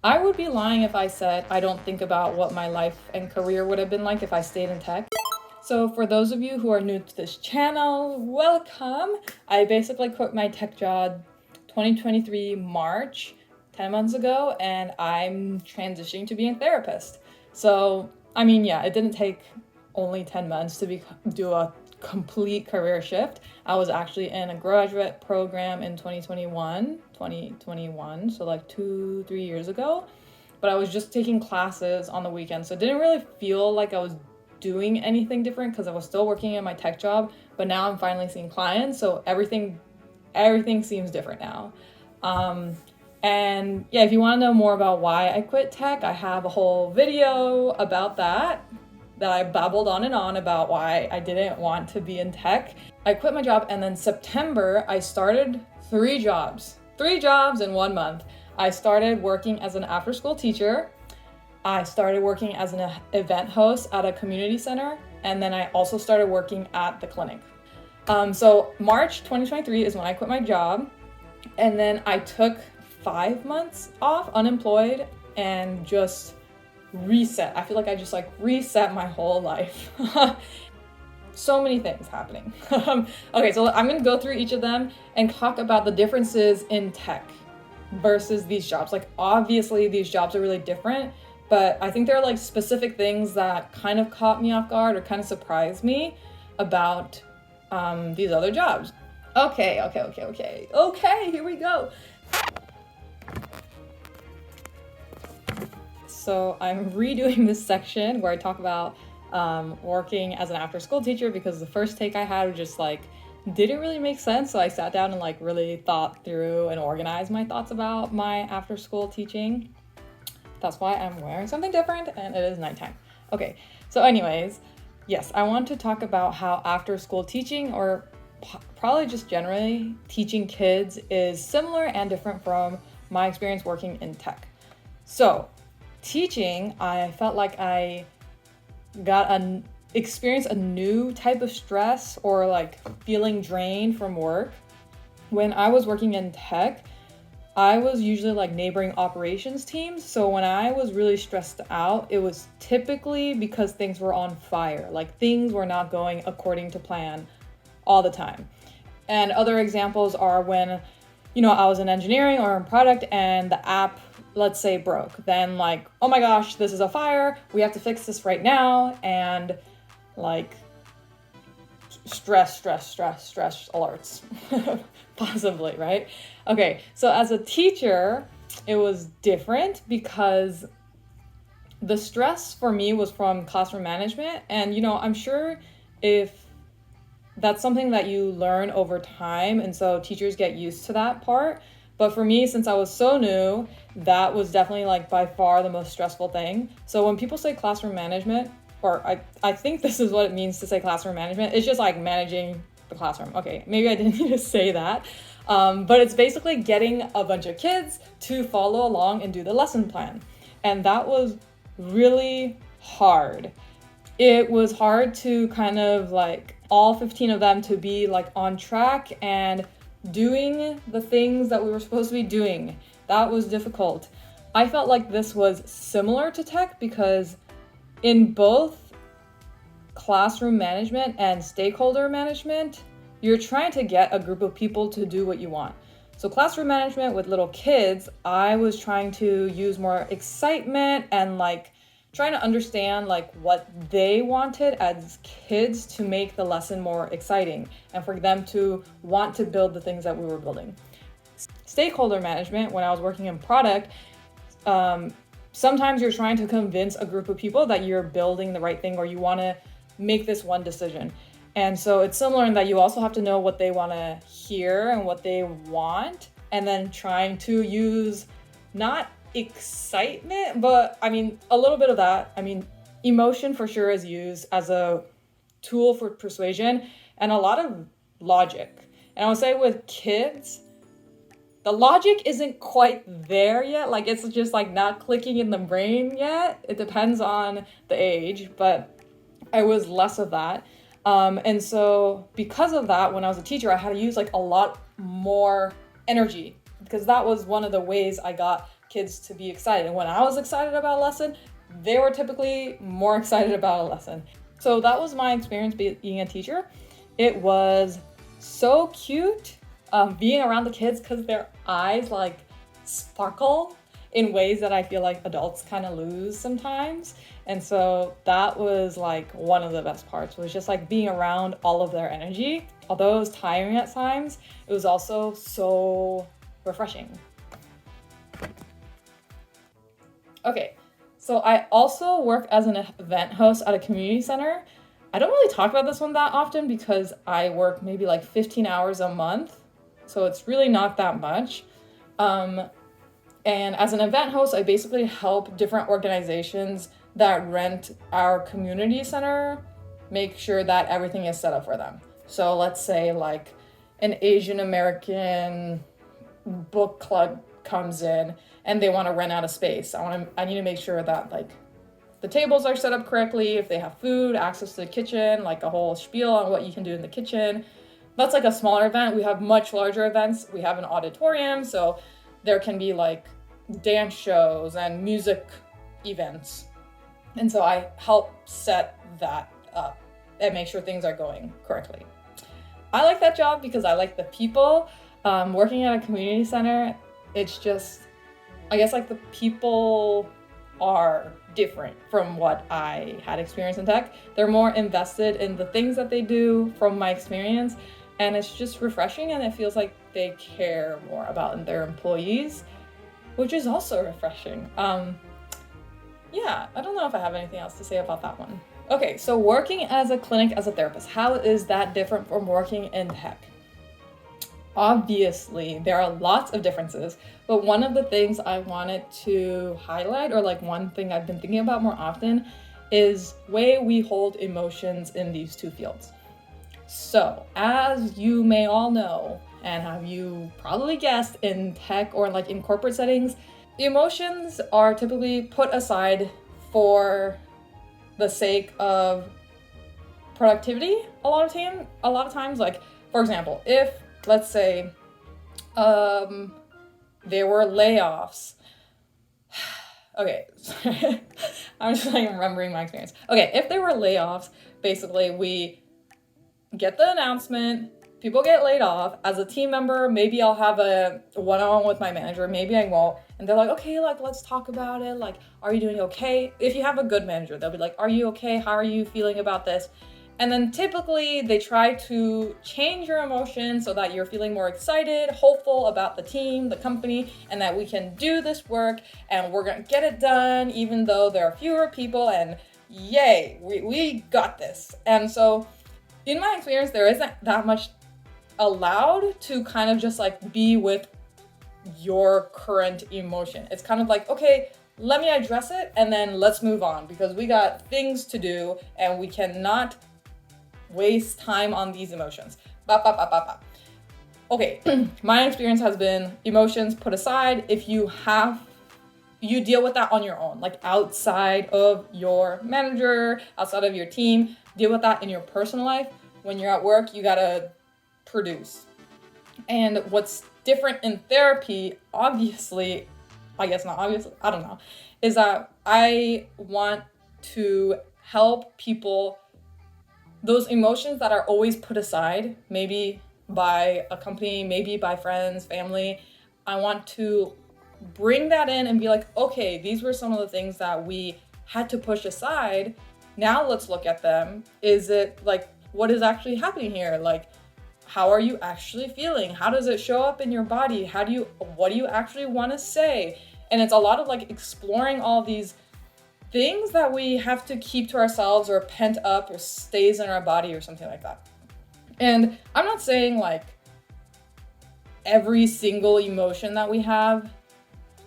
I would be lying if I said I don't think about what my life and career would have been like if I stayed in tech. So for those of you who are new to this channel, welcome. I basically quit my tech job 2023 March, 10 months ago, and I'm transitioning to being a therapist. So, I mean, yeah, it didn't take only 10 months to do a complete career shift. I was actually in a graduate program in 2021, so like 2-3 years ago, but I was just taking classes on the weekend, so it didn't really feel like I was doing anything different because I was still working in my tech job, but now I'm finally seeing clients, so everything seems different now. And yeah, if you want to know more about why I quit tech, I have a whole video about that I babbled on and on about why I didn't want to be in tech. I quit my job, and then September, I started 3 jobs. 3 jobs in 1 month. I started working as an after-school teacher. I started working as an event host at a community center, and then I also started working at the clinic. So March 2023 is when I quit my job, and then I took 5 months off unemployed and just reset. I feel like I just reset my whole life. So many things happening. Okay, so I'm gonna go through each of them and talk about the differences in tech versus these jobs. Like, obviously these jobs are really different, but I think there are specific things that kind of caught me off guard or kind of surprised me about these other jobs. Okay, here we go. So I'm redoing this section where I talk about working as an after-school teacher, because the first take I had was just didn't really make sense. So I sat down and really thought through and organized my thoughts about my after-school teaching. That's why I'm wearing something different, and it is nighttime. Okay, so anyways, yes, I want to talk about how after-school teaching, or probably just generally teaching kids, is similar and different from my experience working in tech. So teaching, I felt like I got experience a new type of stress or feeling drained from work. When I was working in tech, I was usually neighboring operations teams. So when I was really stressed out, it was typically because things were on fire. Things were not going according to plan all the time. And other examples are when, I was in engineering or in product and the app, let's say, broke. Then oh my gosh, this is a fire. We have to fix this right now. And stress alerts, possibly, right? Okay, so as a teacher, it was different because the stress for me was from classroom management. And, I'm sure if that's something that you learn over time, and so teachers get used to that part. But for me, since I was so new, that was definitely by far the most stressful thing. So when people say classroom management, or I think this is what it means to say classroom management, it's just managing the classroom. Okay, maybe I didn't need to say that. But it's basically getting a bunch of kids to follow along and do the lesson plan. And that was really hard. It was hard to kind of all 15 of them to be on track and doing the things that we were supposed to be doing. That was difficult. I felt like this was similar to tech because in both classroom management and stakeholder management, you're trying to get a group of people to do what you want. So classroom management with little kids, I was trying to use more excitement and trying to understand what they wanted as kids to make the lesson more exciting and for them to want to build the things that we were building. Stakeholder management, when I was working in product, sometimes you're trying to convince a group of people that you're building the right thing or you want to make this one decision. And so it's similar in that you also have to know what they want to hear and what they want, and then trying to use not excitement, but a little bit of that. Emotion for sure is used as a tool for persuasion, and a lot of logic. And I would say with kids, the logic isn't quite there yet. It's just not clicking in the brain yet. It depends on the age, but I was less of that. And so because of that, when I was a teacher, I had to use a lot more energy, because that was one of the ways I got kids to be excited. And when I was excited about a lesson, they were typically more excited about a lesson. So that was my experience being a teacher. It was so cute being around the kids because their eyes like sparkle in ways that I feel like adults kind of lose sometimes. And so that was like one of the best parts, was just like being around all of their energy. Although it was tiring at times, it was also so refreshing. Okay, so I also work as an event host at a community center. I don't really talk about this one that often because I work maybe like 15 hours a month. So it's really not that much. And as an event host, I basically help different organizations that rent our community center make sure that everything is set up for them. So let's say like an Asian American book club comes in and they want to rent out a space. I need to make sure that like the tables are set up correctly, if they have food, access to the kitchen, like a whole spiel on what you can do in the kitchen. That's like a smaller event. We have much larger events. We have an auditorium, so there can be like dance shows and music events. And so I help set that up and make sure things are going correctly. I like that job because I like the people. Working at a community center, it's just, I guess like the people are different from what I had experienced in tech. They're more invested in the things that they do from my experience. And it's just refreshing, and it feels like they care more about their employees, which is also refreshing. Yeah, I don't know if I have anything else to say about that one. Okay, so working as a clinic as a therapist, how is that different from working in tech? Obviously, there are lots of differences, but one of the things I wanted to highlight, or like one thing I've been thinking about more often, is way we hold emotions in these two fields. So, as you may all know, and have you probably guessed, in tech or like in corporate settings, emotions are typically put aside for the sake of productivity a lot of times. Like, for example, if, let's say, there were layoffs. Okay, I'm just like remembering my experience. Okay, if there were layoffs, basically we get the announcement, people get laid off. As a team member, maybe I'll have a one-on-one with my manager, maybe I won't. And they're like, okay, like, let's talk about it. Like, are you doing okay? If you have a good manager, they'll be like, are you okay? How are you feeling about this? And then typically they try to change your emotions so that you're feeling more excited, hopeful about the team, the company, and that we can do this work and we're gonna get it done even though there are fewer people, and yay, we got this. And so in my experience, there isn't that much allowed to kind of just like be with your current emotion. It's kind of like, okay, let me address it and then let's move on because we got things to do and we cannot waste time on these emotions. Okay, my experience has been emotions put aside. If you deal with that on your own, like outside of your manager, outside of your team, deal with that in your personal life. When you're at work, you gotta produce. And what's different in therapy, obviously, I guess not obviously, I don't know, is that I want to help people, those emotions that are always put aside, maybe by a company, maybe by friends, family, I want to bring that in and be like, okay, these were some of the things that we had to push aside. Now let's look at them. Is it like, what is actually happening here? Like, how are you actually feeling? How does it show up in your body? What do you actually want to say? And it's a lot of like exploring all these things that we have to keep to ourselves or pent up or stays in our body or something like that. And I'm not saying like every single emotion that we have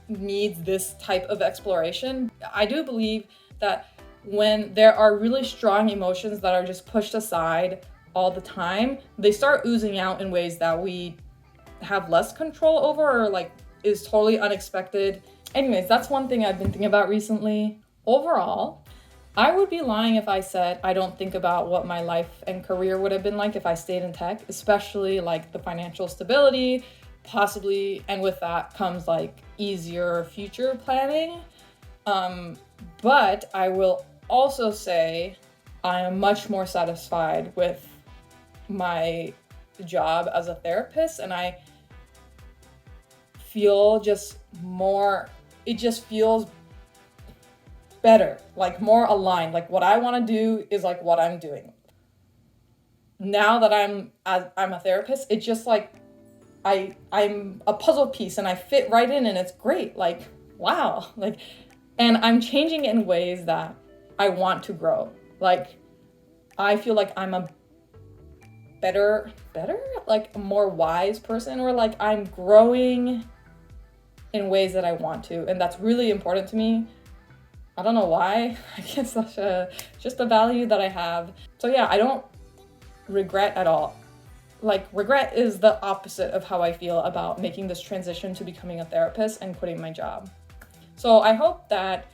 needs this type of exploration. I do believe that when there are really strong emotions that are just pushed aside all the time, they start oozing out in ways that we have less control over or like is totally unexpected. Anyways, that's one thing I've been thinking about recently. Overall, I would be lying if I said I don't think about what my life and career would have been like if I stayed in tech, especially like the financial stability, possibly, and with that comes like easier future planning. But I will also say I am much more satisfied with my job as a therapist, and I feel just more, it just feels better, like more aligned. Like what I want to do is like what I'm doing. Now that I'm a therapist, it's just like I'm a puzzle piece and I fit right in and it's great. Like, wow. Like, and I'm changing in ways that I want to grow. Like, I feel like I'm a better, like a more wise person, or like I'm growing in ways that I want to. And that's really important to me. I don't know why. I guess that's just a value that I have. So yeah, I don't regret at all. Like, regret is the opposite of how I feel about making this transition to becoming a therapist and quitting my job. So I hope that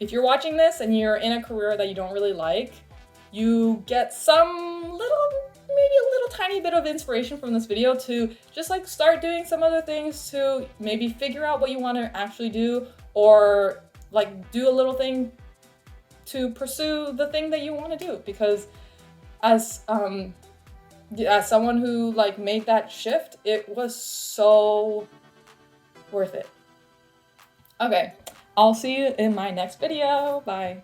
if you're watching this and you're in a career that you don't really like, you get some maybe a little tiny bit of inspiration from this video to just like start doing some other things, to maybe figure out what you want to actually do, or like do a little thing to pursue the thing that you want to do. Because as someone who like made that shift, it was so worth it. Okay, I'll see you in my next video. Bye.